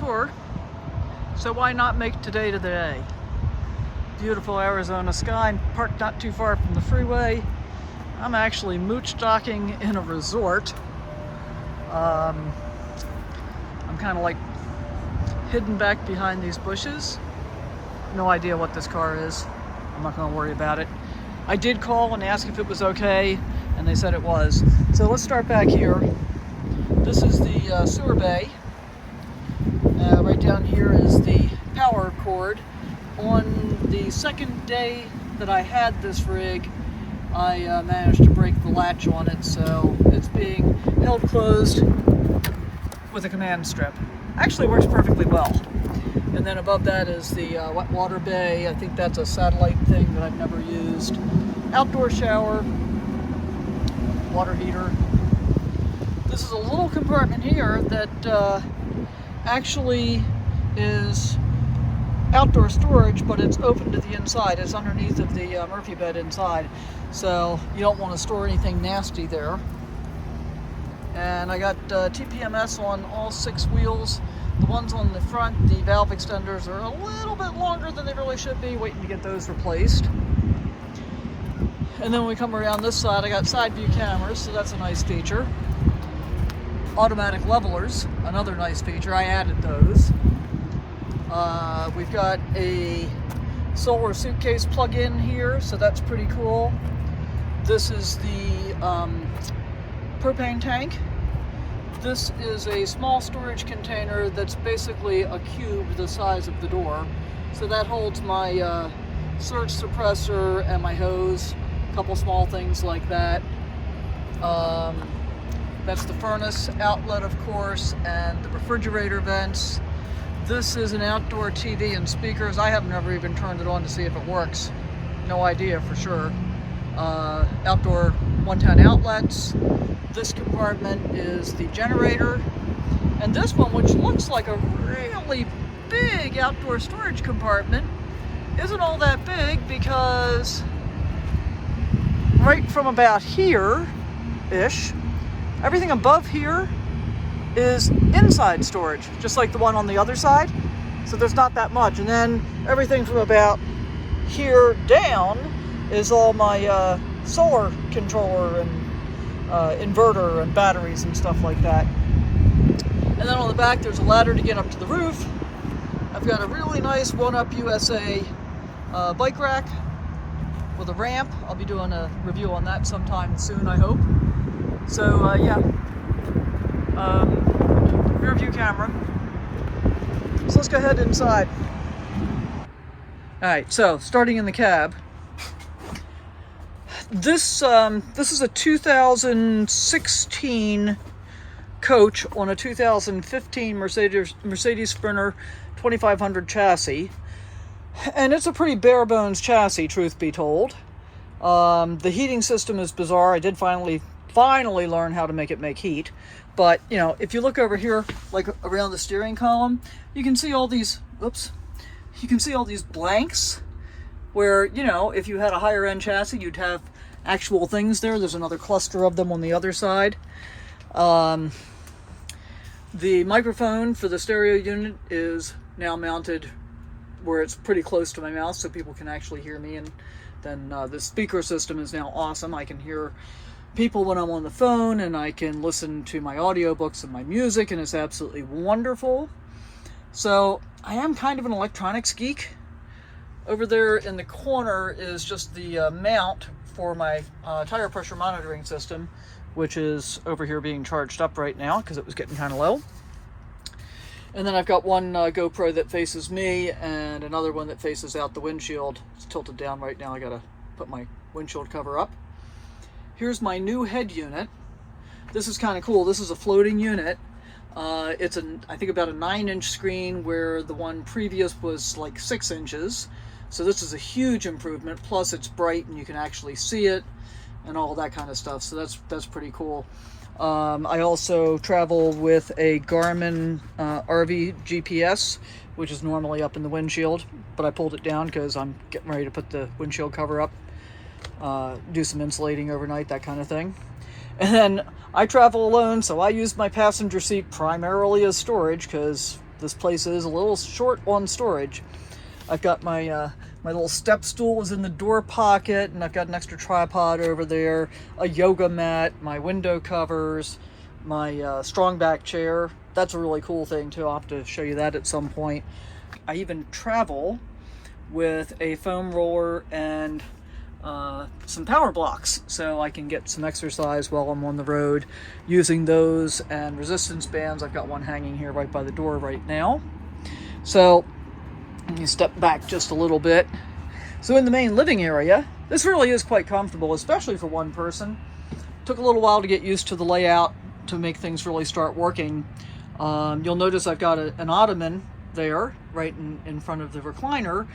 tour, so why not make today the day? Beautiful Arizona sky, parked not too far from the freeway. I'm actually mooch docking in a resort. I'm kind of like hidden back behind these bushes. No idea what this car is. I'm not going to worry about it. I did call and ask if it was okay, and they said it was. So let's start back here. This is the sewer bay. Right down here is the power cord. On the second day that I had this rig, I managed to break the latch on it, so it's being held closed with a command strip. Actually works perfectly well. And then above that is the wet water bay. I think that's a satellite thing that I've never used. Outdoor shower, water heater. This is a little compartment here that actually is outdoor storage, but it's open to the inside. It's underneath of the Murphy bed inside, so you don't want to store anything nasty there. And I got TPMS on all 6 wheels. The ones on the front, the valve extenders, are a little bit longer than they really should be, waiting to get those replaced. And then when we come around this side, I got side view cameras, so that's a nice feature. Automatic levelers, another nice feature. I added those. We've got a solar suitcase plug-in here, so that's pretty cool. This is the propane tank. This is a small storage container that's basically a cube the size of the door. So that holds my surge suppressor and my hose, a couple small things like that. That's the furnace outlet, of course, and the refrigerator vents. This is an outdoor TV and speakers. I have never even turned it on to see if it works. No idea for sure. Outdoor 110 outlets. This compartment is the generator. And this one, which looks like a really big outdoor storage compartment, isn't all that big because right from about here-ish, everything above here is inside storage, just like the one on the other side. So there's not that much. And then everything from about here down is all my solar controller and inverter and batteries and stuff like that. And then on the back there's a ladder to get up to the roof. I've got a really nice One-Up USA bike rack with a ramp. I'll be doing a review on that sometime soon, I hope. So yeah, rear view camera. So let's go ahead inside. All right, so starting in the cab. This is a 2016 coach on a 2015 Mercedes Sprinter 2500 chassis, and it's a pretty bare bones chassis, truth be told. The heating system is bizarre. I did finally learn how to make it make heat, but you know, if you look over here, like around the steering column, you can see all these. Oops, you can see all these blanks. Where, you know, if you had a higher end chassis, you'd have actual things there. There's another cluster of them on the other side. The microphone for the stereo unit is now mounted where it's pretty close to my mouth, so people can actually hear me. And then the speaker system is now awesome. I can hear people when I'm on the phone, and I can listen to my audiobooks and my music, and it's absolutely wonderful. So I am kind of an electronics geek. Over there in the corner is just the mount for my tire pressure monitoring system, which is over here being charged up right now because it was getting kind of low. And then I've got one GoPro that faces me and another one that faces out the windshield. It's tilted down right now. I gotta put my windshield cover up. Here's my new head unit. This is kind of cool. This is a floating unit. It's I think about a 9-inch screen, where the one previous was like 6 inches. So this is a huge improvement. Plus it's bright and you can actually see it and all that kind of stuff. So that's pretty cool. I also travel with a Garmin RV GPS, which is normally up in the windshield, but I pulled it down because I'm getting ready to put the windshield cover up, do some insulating overnight, that kind of thing. And then I travel alone, so I use my passenger seat primarily as storage because this place is a little short on storage. I've got my my little step stool is in the door pocket, and I've got an extra tripod over there, a yoga mat, my window covers, my strong back chair. That's a really cool thing too. I'll have to show you that at some point. I even travel with a foam roller and some power blocks, so I can get some exercise while I'm on the road using those, and resistance bands. I've got one hanging here right by the door right now. So you step back just a little bit. So in the main living area, this really is quite comfortable, especially for one person. Took a little while to get used to the layout to make things really start working. You'll notice I've got an ottoman there right in front of the recliner,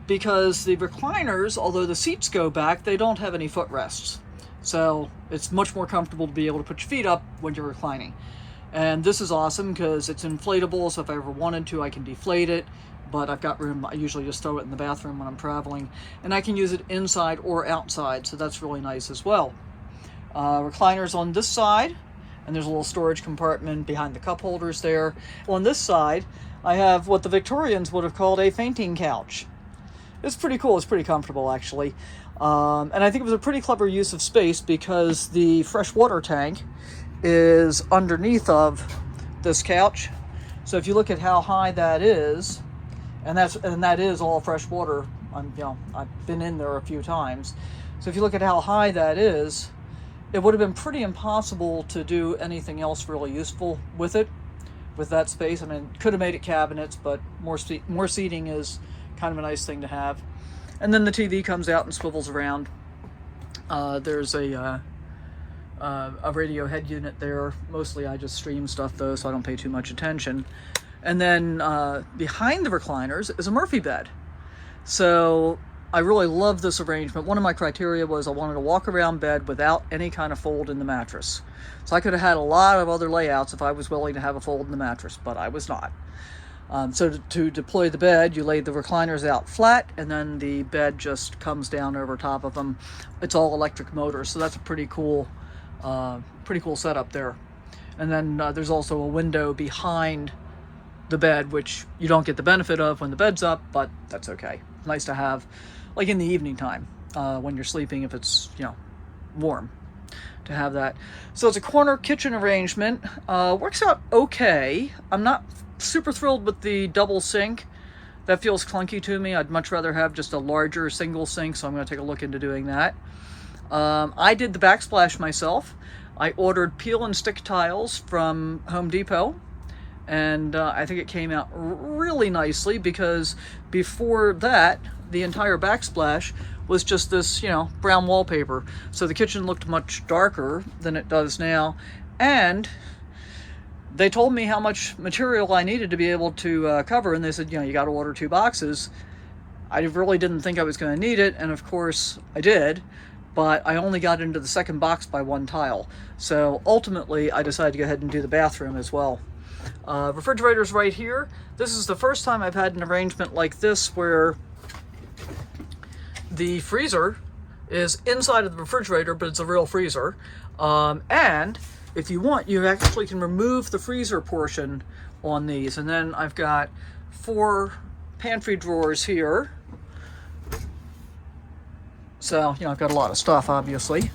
because the recliners, although the seats go back, they don't have any footrests. So it's much more comfortable to be able to put your feet up when you're reclining. And this is awesome because it's inflatable, so if I ever wanted to, I can deflate it. But I've got room. I usually just throw it in the bathroom when I'm traveling. And I can use it inside or outside, so that's really nice as well. Recliners on this side, and there's a little storage compartment behind the cup holders there. On this side, I have what the Victorians would have called a fainting couch. It's pretty cool. It's pretty comfortable, actually. And I think it was a pretty clever use of space because the fresh water tank is underneath of this couch. So if you look at how high that is, and that is all fresh water. I've been in there a few times. So if you look at how high that is, it would have been pretty impossible to do anything else really useful with it, with that space. I mean, could have made it cabinets, but more seating is kind of a nice thing to have. And then the TV comes out and swivels around. There's a radio head unit there. Mostly I just stream stuff though, so I don't pay too much attention. And then behind the recliners is a Murphy bed. So I really love this arrangement. One of my criteria was I wanted a walk-around bed without any kind of fold in the mattress. So I could have had a lot of other layouts if I was willing to have a fold in the mattress, but I was not. So to deploy the bed, you lay the recliners out flat, and then the bed just comes down over top of them. It's all electric motor, so that's a pretty cool setup there. And then there's also a window behind the bed, which you don't get the benefit of when the bed's up, but that's okay. Nice to have, like in the evening time when you're sleeping, if it's warm, to have that. So it's a corner kitchen arrangement. Works out okay. I'm not super thrilled with the double sink. That feels clunky to me. I'd much rather have just a larger single sink, so I'm going to take a look into doing that. I did the backsplash myself. I ordered peel and stick tiles from Home Depot. And I think it came out really nicely, because before that, the entire backsplash was just this, brown wallpaper. So the kitchen looked much darker than it does now. And they told me how much material I needed to be able to cover. And they said, you got to order 2 boxes. I really didn't think I was going to need it. And of course I did. But I only got into the second box by 1 tile. So ultimately, I decided to go ahead and do the bathroom as well. Refrigerator's right here. This is the first time I've had an arrangement like this where the freezer is inside of the refrigerator, but it's a real freezer. And if you want, you actually can remove the freezer portion on these. And then I've got 4 pantry drawers here. So, I've got a lot of stuff, obviously.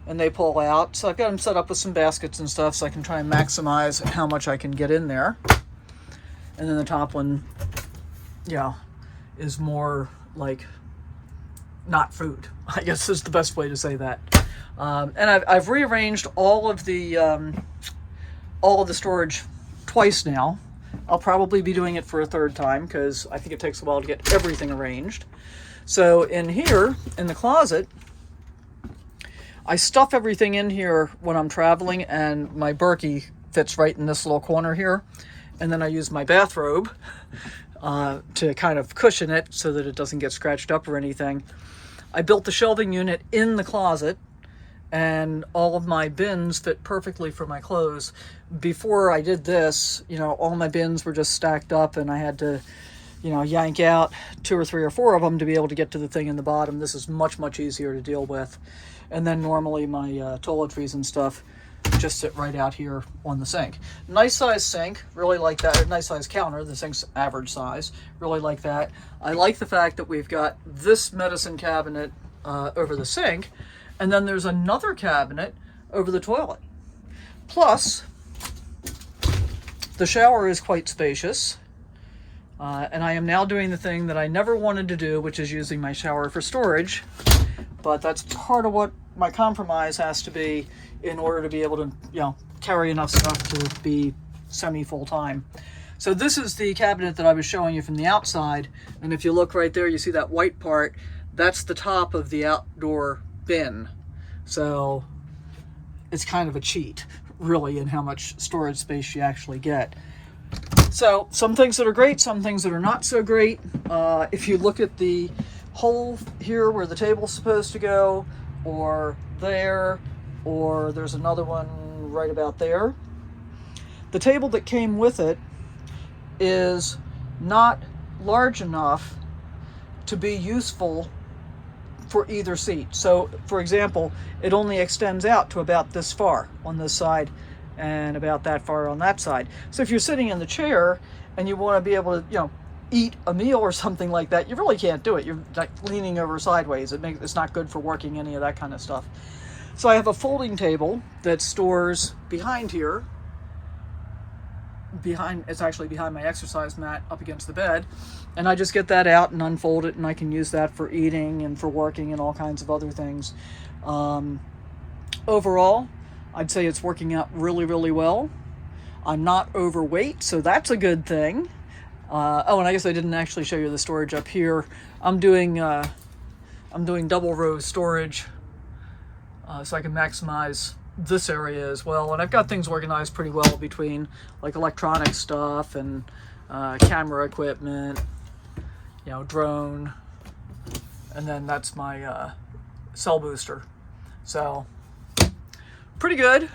And they pull out. So I've got them set up with some baskets and stuff so I can try and maximize how much I can get in there. And then the top one, is more like not food, I guess is the best way to say that. And I've rearranged all of the storage twice now. I'll probably be doing it for a 3rd time because I think it takes a while to get everything arranged. So in here, in the closet, I stuff everything in here when I'm traveling, and my Berkey fits right in this little corner here. And then I use my bathrobe to kind of cushion it so that it doesn't get scratched up or anything. I built the shelving unit in the closet, and all of my bins fit perfectly for my clothes. Before I did this, all my bins were just stacked up, and I had to, yank out 2 or 3 or 4 of them to be able to get to the thing in the bottom. This is much, much easier to deal with. And then normally my toiletries and stuff just sit right out here on the sink. Nice size sink, really like that. Nice size counter, the sink's average size, really like that. I like the fact that we've got this medicine cabinet over the sink, and then there's another cabinet over the toilet. Plus, the shower is quite spacious, and I am now doing the thing that I never wanted to do, which is using my shower for storage, but that's part of what my compromise has to be in order to be able to, you know, carry enough stuff to be semi-full-time. So this is the cabinet that I was showing you from the outside, and if you look right there, you see that white part, that's the top of the outdoor bin. So it's kind of a cheat, really, in how much storage space you actually get. So some things that are great, some things that are not so great. If you look at the hole here where the table's supposed to go, or there, or there's another one right about there. The table that came with it is not large enough to be useful for either seat. So, for example, it only extends out to about this far on this side and about that far on that side. So if you're sitting in the chair and you want to be able to, you know, eat a meal or something like that, you really can't do it. You're like leaning over sideways. It's not good for working, any of that kind of stuff. So I have a folding table that stores behind here. It's actually behind my exercise mat up against the bed. And I just get that out and unfold it, and I can use that for eating and for working and all kinds of other things. Overall, I'd say it's working out really, really well. I'm not overweight, so that's a good thing. Oh, and I guess I didn't actually show you the storage up here. I'm doing double row storage so I can maximize this area as well. And I've got things organized pretty well between like electronic stuff and camera equipment, you know, drone, and then that's my cell booster. So pretty good,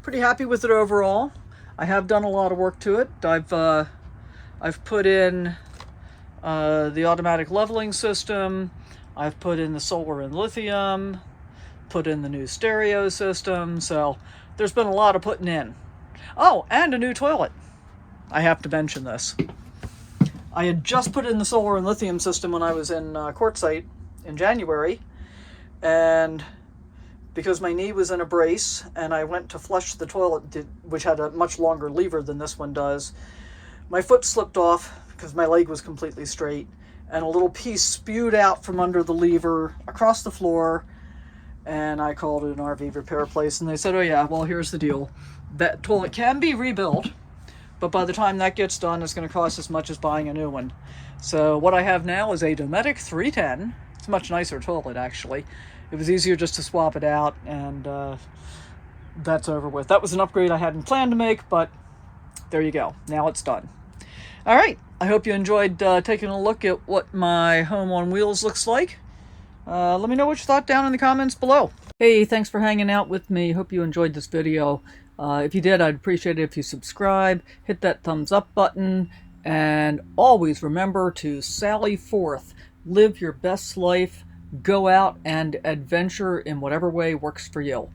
pretty happy with it overall. I have done a lot of work to it. I've put in the automatic leveling system. I've put in the solar and lithium, put in the new stereo system. So there's been a lot of putting in. Oh, and a new toilet. I have to mention this. I had just put in the solar and lithium system when I was in Quartzsite in January. And because my knee was in a brace and I went to flush the toilet, which had a much longer lever than this one does, my foot slipped off because my leg was completely straight, and a little piece spewed out from under the lever across the floor, and I called an RV repair place, and they said, oh yeah, well, here's the deal. That toilet can be rebuilt, but by the time that gets done, it's going to cost as much as buying a new one. So what I have now is a Dometic 310. It's a much nicer toilet, actually. It was easier just to swap it out, and that's over with. That was an upgrade I hadn't planned to make, but there you go. Now it's done. All right, I hope you enjoyed taking a look at what my home on wheels looks like. Let me know what you thought down in the comments below. Hey, thanks for hanging out with me. Hope you enjoyed this video. If you did, I'd appreciate it if you subscribe, hit that thumbs up button, and always remember to sally forth, live your best life, go out and adventure in whatever way works for you.